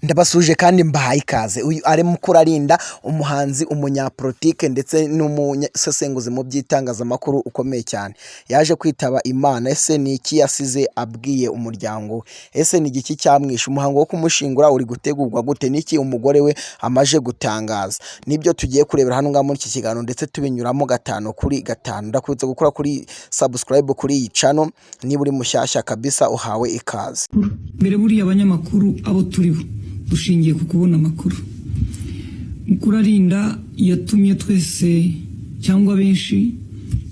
Ndabasuje kandi mbahaye ikaze. Uyu ari Mukurarinda, umuhanzi, umunyapolitike ndetse n'umusesenguzi mu by'itangazamakuru ukomeye cyane. Yaje kwitaba Imana. Ese ni iki yasize abwiye umuryango? Ese ni igiki cyamwishe? Umuhango wo kumushingura uri gutegurwa gute? Niki umugore we amaje gutangaza? Nibyo tugiye kurebera hano ngaha muri iki kiganiro ndetse tubinyuramo gatanu kuri gatanu. Ndakwibutsa gukora kuri subscribe kuri iyi channel niba uri mushyashya kabisa, uhawe ikaze. Mbere buriya abanyamakuru abo turibo dushingiye ku kubona amakuru. Mukurarinda yatumye twese cyangwa benshi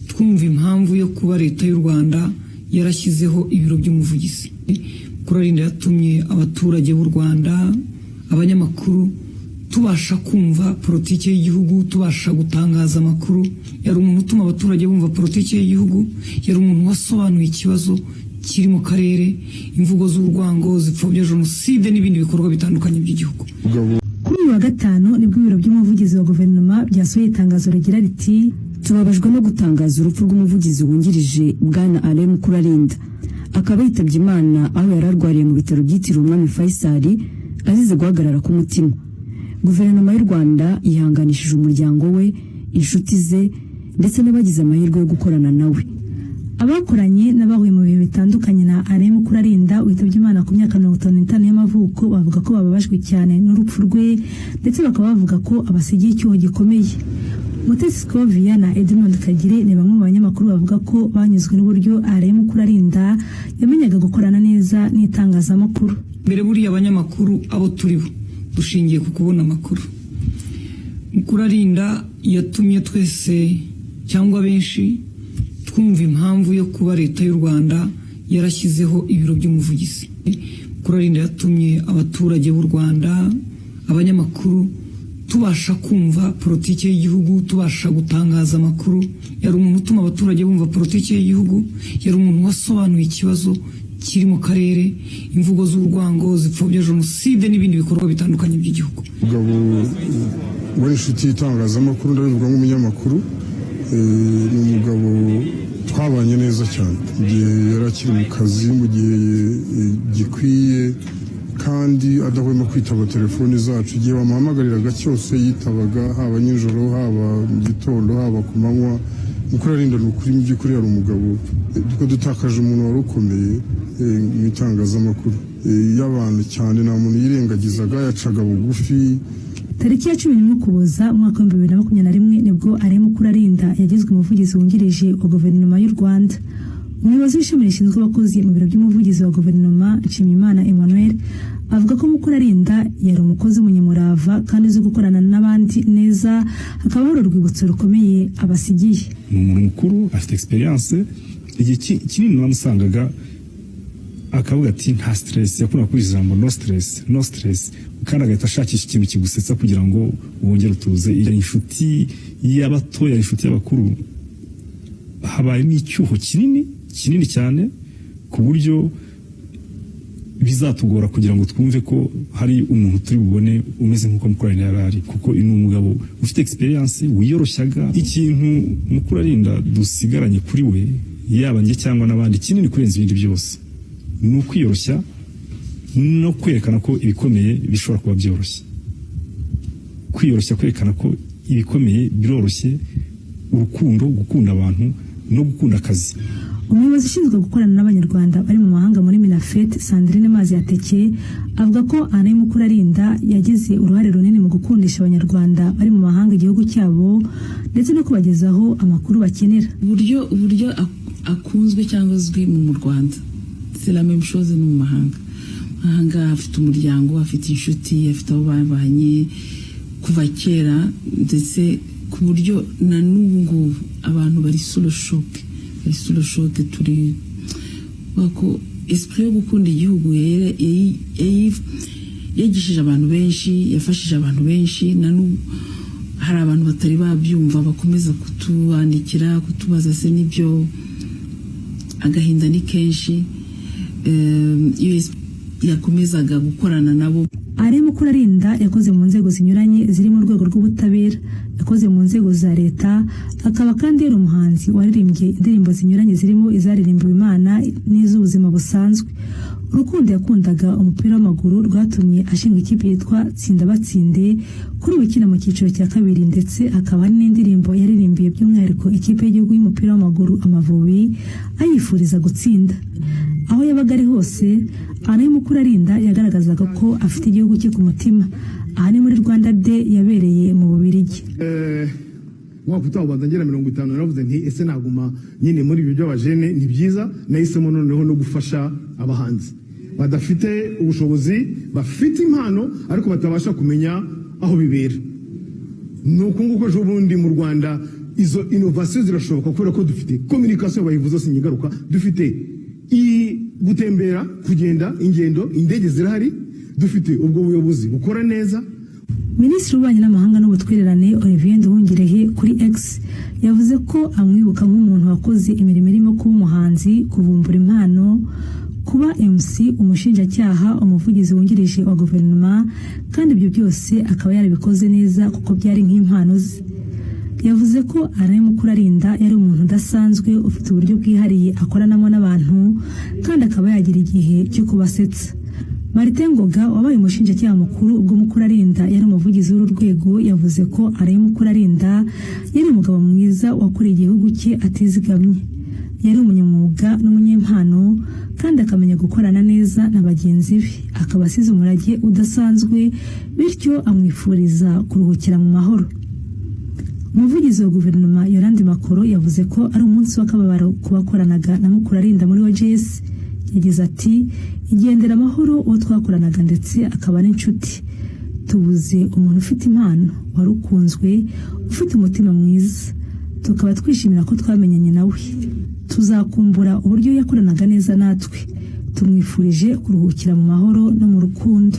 twumva impamvu yo kuba leta y'u Rwanda yarashyizeho ibiro by'umuvugizi. Mukurarinda yatumye abaturage b'u Rwanda, abanyamakuru tubasha kumva politiki y'igihugu, tubasha gutangaza amakuru. Yari umuntu utuma abaturage bumva politiki y'igihugu, yari umuntu wasobanuye ikibazo kiri mu karere, imvugo z'urwango, zipfobya jenoside n'ibindi bikorwa bitandukanye by'igihugu. Kuri uyu wa gatanu nibwo ibiro by'umuvugizi wa guverinoma byasohoye itangazo rigira riti: tubabajwe no gutangaza urupfu rw'umuvugizi wungirije Bwana Alain Mukurarinda, akaba yitabye Imana aho yari arwariye mu bitaro byitiriwe Umwami Faisal azize guhagarara k'umutima. Guverinoma y'u Rwanda yihanganishije umuryango we, inshuti ze ndetse n'abagize amahirwe yo gukorana nawe. Abakoranye n'abahuye mu bihe bitandukanye na Alain Mukurarinda witabye Imana ku myaka 55 y'amavuko bavuga ko bababajwe cyane n'urupfu rwe, ndetse bakaba bavuga ko abasigiye icyuho gikomeye. Mutesi Scovia na Edmond Kagire ni bamwe mu banyamakuru bavuga ko banyuzwe n'uburyo Alain Mukurarinda yamenyaga gukorana neza n'itangazamakuru. Mbere buriya abanyamakuru abo turibo dushingiye ku kubona amakuru. Mukurarinda yatumye twese cyangwa benshi twumva impamvu yo kuba leta y'u Rwanda yarashyizeho ibiro by'umuvugizi. Mukurarinda yatumye abaturage b'u Rwanda, abanyamakuru tubasha kumva politiki y'igihugu, tubasha gutangaza amakuru. Yari umuntu utuma abaturage bumva politiki y'igihugu, yari umuntu wasobanuye ikibazo kiri mu karere, imvugo z'urwango, zipfobya jenoside n'ibindi bikorwa bitandukanye by'igihugu. Umugabo wari inshuti y'itangazamakuru, ndabivuga nk'umunyamakuru. Ni umugabo twabanye neza cyane igihe yari akiri mu kazi, mu gihe gikwiye, kandi adahwema kwitaba telefoni zacu. Igihe bamuhamagariraga cyose yitabaga, haba nijoro, haba mu gitondo, haba ku manywa. Mukurarinda ni ukuri, mu by'ukuri yari umugabo dutakaje umuntu wari ukomeye mu itangazamakuru y'abantu cyane. Nta muntu yirengagizaga, yacaga bugufi. Tariki ya 11 Ukuboza umwaka wa 2021 nibwo Alain Mukurarinda yagizwe umuvugizi wungirije wa guverinoma y'u Rwanda. Umuyobozi w'ishami rishinzwe abakozi mu biro by'umuvugizi wa guverinoma, Nshimiyimana Emmanuel, avuga ko Mukurarinda yari umukozi w'umunyamurava kandi uzi gukorana n'abandi neza, hakaba hari urwibutso rukomeye abasigiye. Ni umuntu mukuru, afite experience. Igihe kinini namusangaga akavuga ati nta stress, yakunda kuri ijambo no stress, kandi agahita ashakisha ikintu kigusetsa kugira ngo wongere utuze. Yari inshuti y'abatoya, inshuti y'abakuru. Habayemo icyuho kinini cyane ku buryo bizatugora kugira ngo twumve ko hari umuntu turi bubone umeze nk'uko Mukurarinda yari ari, kuko ni umugabo ufite experience, wiyoroshyaga. Ikintu Mukurarinda dusigaranye kuri we, yaba njye cyangwa n'abandi, kinini kurenza ibindi byose, ni ukwiyoroshya no kwerekana ko ibikomeye bishobora kuba byoroshye. Kwiyoroshya, kwerekana ko ibikomeye biroroshye, urukundo, gukunda abantu no gukunda akazi. Umuyobozi ushinzwe gukorana n'abanyarwanda bari mu mahanga muri Minafet, Sandrine Maziyateke, avuga ko Alain Mukurarinda yagize uruhare runini mu gukundisha abanyarwanda bari mu mahanga igihugu cyabo, ndetse no kubagezaho amakuru bakenera. Uburyo akunzwe cyangwa azwi mu Rwanda, c'est la même chose no mu mahanga. Mahanga afite umuryango, afite inshuti, afite abo babanye kuva kera, ndetse ku buryo na n'ubu abantu bari sous le choc, turi wako esprit yo gukunda igihugu yagishije abantu benshi, yafashije abantu benshi. Na n'ubu hari abantu batari babyumva bakomeza kutuandikira, kutubaza se nibyo. Agahinda ni kenshi, yakomezaga gukorana nabo. Alain Mukurarinda yakoze mu nzego zinyuranye ziri mu rwego rw'ubutabera, yakoze mu nzego za leta, akaba kandi yari umuhanzi waririmbye indirimbo zinyuranye zirimo izaririmbiwe Imana n'iz'ubuzima busanzwe. Rukundo yakundaga umupira w'amaguru rwatumye ashinga ikipe yitwa Tsinda Batsinde kuri ubu ikina mu cyiciro cya kabiri, ndetse akaba hari n'indirimbo yaririmbiye by'umwihariko ikipe y'igihugu y'umupira w'amaguru Amavubi ayifuriza gutsinda. Aho yabaga ari hose Alain Mukurarinda yagaragazaga ko afite igihugu cye ku mutima. Aha ni muri Rwanda Day yabereye mu Bubiligi. Mwaka utaha ubanza ngera 50 naravuze nti ese naguma nyine muri ibyo by'abajene ni byiza, nahisemo noneho no gufasha abahanzi badafite ubushobozi, bafite impano ariko batabasha kumenya aho bibera. Nuko nguko ejo bundi mu Rwanda izo innovation zirashoboka kubera ko dufite communication bayivuze sinyigaruka, dufite gutembera, kugenda, ingendo, indege zirahari, dufite ubwo buyobozi bukora neza. Minisitiri w'Ububanyi n'Amahanga n'Ubutwererane Olivier Nduhungirehe kuri X yavuze ko amwibuka nk'umuntu wakoze imirimo irimo kuba umuhanzi, kuvumbura impano, kuba MC, umushinjacyaha, umuvugizi wungirije wa guverinoma, kandi ibyo byose akaba yarabikoze neza kuko byari nk'impano ze. Yavuze ko Alain Mukurarinda yari umuntu udasanzwe, ufite uburyo bwihariye akoranamo n'abantu, kandi akaba yagira igihe cyo kubasetsa. Martin Ngoga wabaye umushinjacyaha mukuru ubwo Mukurarinda yari umuvugizi w'uru rwego yavuze ko Alain Mukurarinda yari umugabo mwiza wakoreye igihugu cye atizigamye. Yari umunyamwuga n'umunyempano kandi akamenya gukorana neza na bagenzi be, akaba asize umurage udasanzwe, bityo amwifuriza kuruhukira mu mahoro. Umuvugizi wa guverinoma Yolande Makoro yavuze ko ari umunsi w'akababaro kubakoranaga na Mukurarinda muri OJS. Yagize ati igendera amahoro uwo twakoranaga ndetse akaba n'inshuti. Tubuze umuntu ufite impano, wari ukunzwe, ufite umutima mwiza. Tukaba twishimira ko twamenyanye nawe. Tuzakumbura uburyo yakoranaga neza natwe. Tumwifurije kuruhukira mu mahoro no mu rukundo.